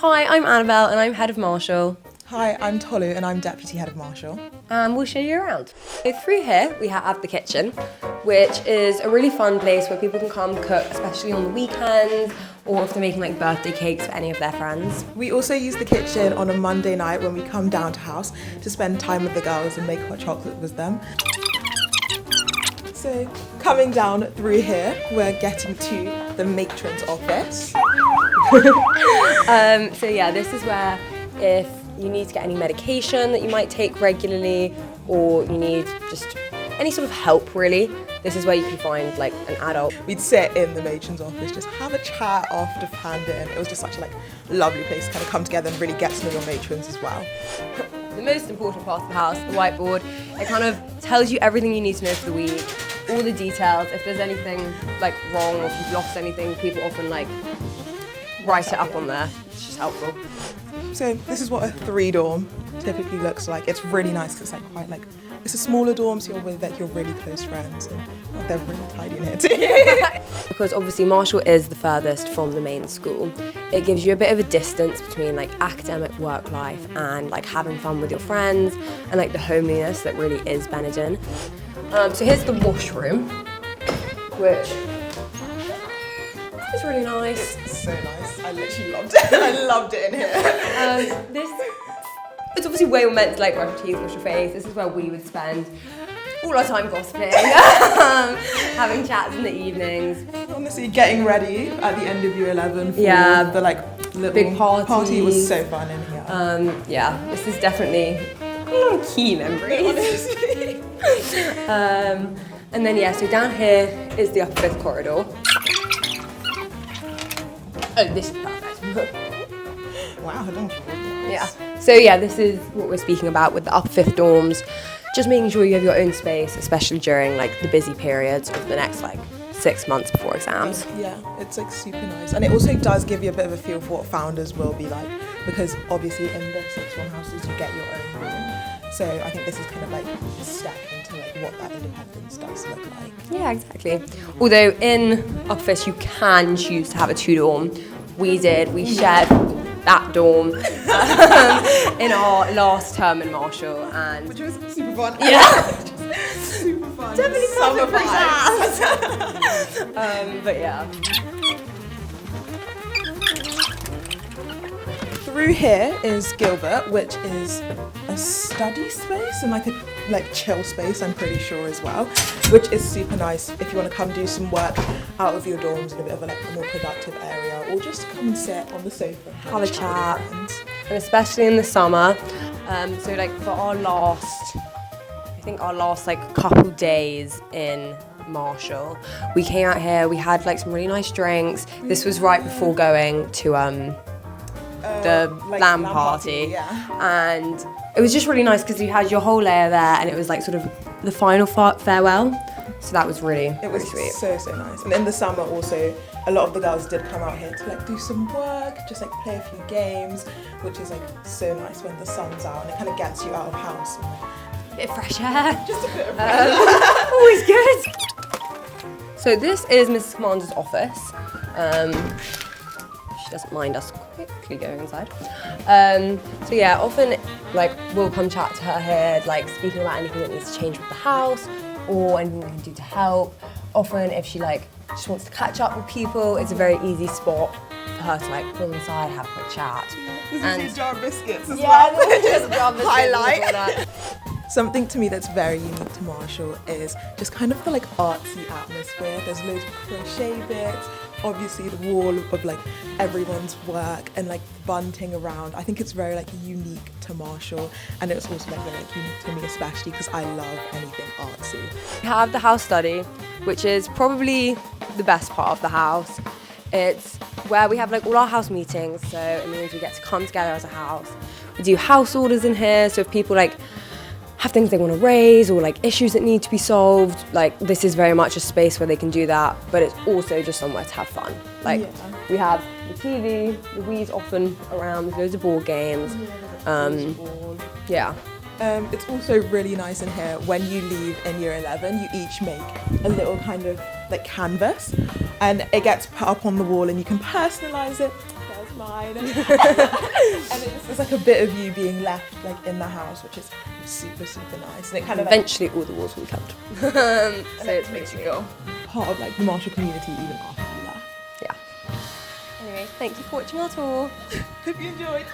Hi, I'm Annabel and I'm head of Marshall. Hi, I'm Tolu and I'm deputy head of Marshall. And we'll show you around. So through here we have the kitchen, which is a really fun place where people can come cook, especially on the weekends or if they're making like birthday cakes for any of their friends. We also use the kitchen on a Monday night when we come down to house to spend time with the girls and make hot chocolate with them. So coming down through here, we're getting to the matron's office. So yeah, this is where if you need to get any medication that you might take regularly or you need just any sort of help really, this is where you can find like an adult. We'd sit in the matron's office, just have a chat after hand in. It was just such a lovely place to kind of come together and really get to know your matrons as well. The most important part of the house, the whiteboard, it kind of tells you everything you need to know for the week, all the details. If there's anything like wrong or if you've lost anything, people often like write it up on there. It's just helpful. So this is what a 3-dorm typically looks like. It's really nice because it's it's a smaller dorm, so you're with your really close friends, and they're really tidy in here too. Because obviously Marshall is the furthest from the main school, it gives you a bit of a distance between like academic work life and like having fun with your friends and like the homeliness that really is Benenden. So here's the washroom, which is really nice. It's so nice. I literally loved it. I loved it in here. It's obviously where you're meant to like brush your teeth, wash your face. This is where we would spend all our time gossiping, having chats in the evenings. Honestly, getting ready at the end of year 11 for the little big party was so fun in here. Yeah, this is definitely a lot of key memories. Honestly. And then yeah, so down here is the upper 5th corridor. Oh, this is perfect. Wow, I don't know. Yeah. So yeah, this is what we're speaking about with the upper 5th dorms. Just making sure you have your own space, especially during like the busy periods of the next 6 months before exams. Yeah, it's super nice. And it also does give you a bit of a feel for what founders will be like, because obviously in the 6-1 houses you get your own room. So I think this is kind of a step into what that independence does look like. Yeah, exactly. Although in office you can choose to have a 2-dorm. We shared that dorm in our last term in Marshall, and which was super fun. Yeah. Super fun. Definitely summer vibes. But yeah. Through here is Gilbert, which is a study space and a chill space, I'm pretty sure as well, which is super nice if you want to come do some work out of your dorms in a bit of a more productive area, or just come and sit on the sofa, have a chat, and especially in the summer. So for our last couple days in Marshall, we came out here. We had some really nice drinks. This was right before going to the LAN party, yeah. And it was just really nice because you had your whole layer there, and it was sort of the final farewell. So that was really sweet. So nice. And in the summer also, a lot of the girls did come out here to do some work, just play a few games, which is so nice when the sun's out and it kind of gets you out of house. A bit of fresh air. Just a bit of fresh air. Always good. So this is Mrs. Commander's office. She doesn't mind us quickly going inside. So yeah, often we'll come chat to her here, speaking about anything that needs to change with the house or anything we can do to help. Often if she just wants to catch up with people, it's a very easy spot for her to pull inside, have a quick chat. This is jar of biscuits as well. Yeah, this is a jar of biscuits. Highlight. Something to me that's very unique to Marshall is just kind of the artsy atmosphere. There's loads of crochet bits, obviously the wall of everyone's work and bunting around. I think it's very unique to Marshall, and it's also very unique to me especially because I love anything artsy. We have the house study, which is probably the best part of the house. It's where we have all our house meetings, so it means we get to come together as a house. We do house orders in here, so if people have things they want to raise or issues that need to be solved, this is very much a space where they can do that, but it's also just somewhere to have fun. We have the TV, the Wii's often around, there's loads of board games. Yeah. It's also really nice in here when you leave in year 11, you each make a little canvas and it gets put up on the wall and you can personalise it. There's mine. And it's like a bit of you being left like in the house, which is super, super nice. And it kind of Eventually all the walls will be kept. So it makes you go. part of like the Marshall community even after you left. Yeah. Anyway, thank you for watching our tour. Hope you enjoyed.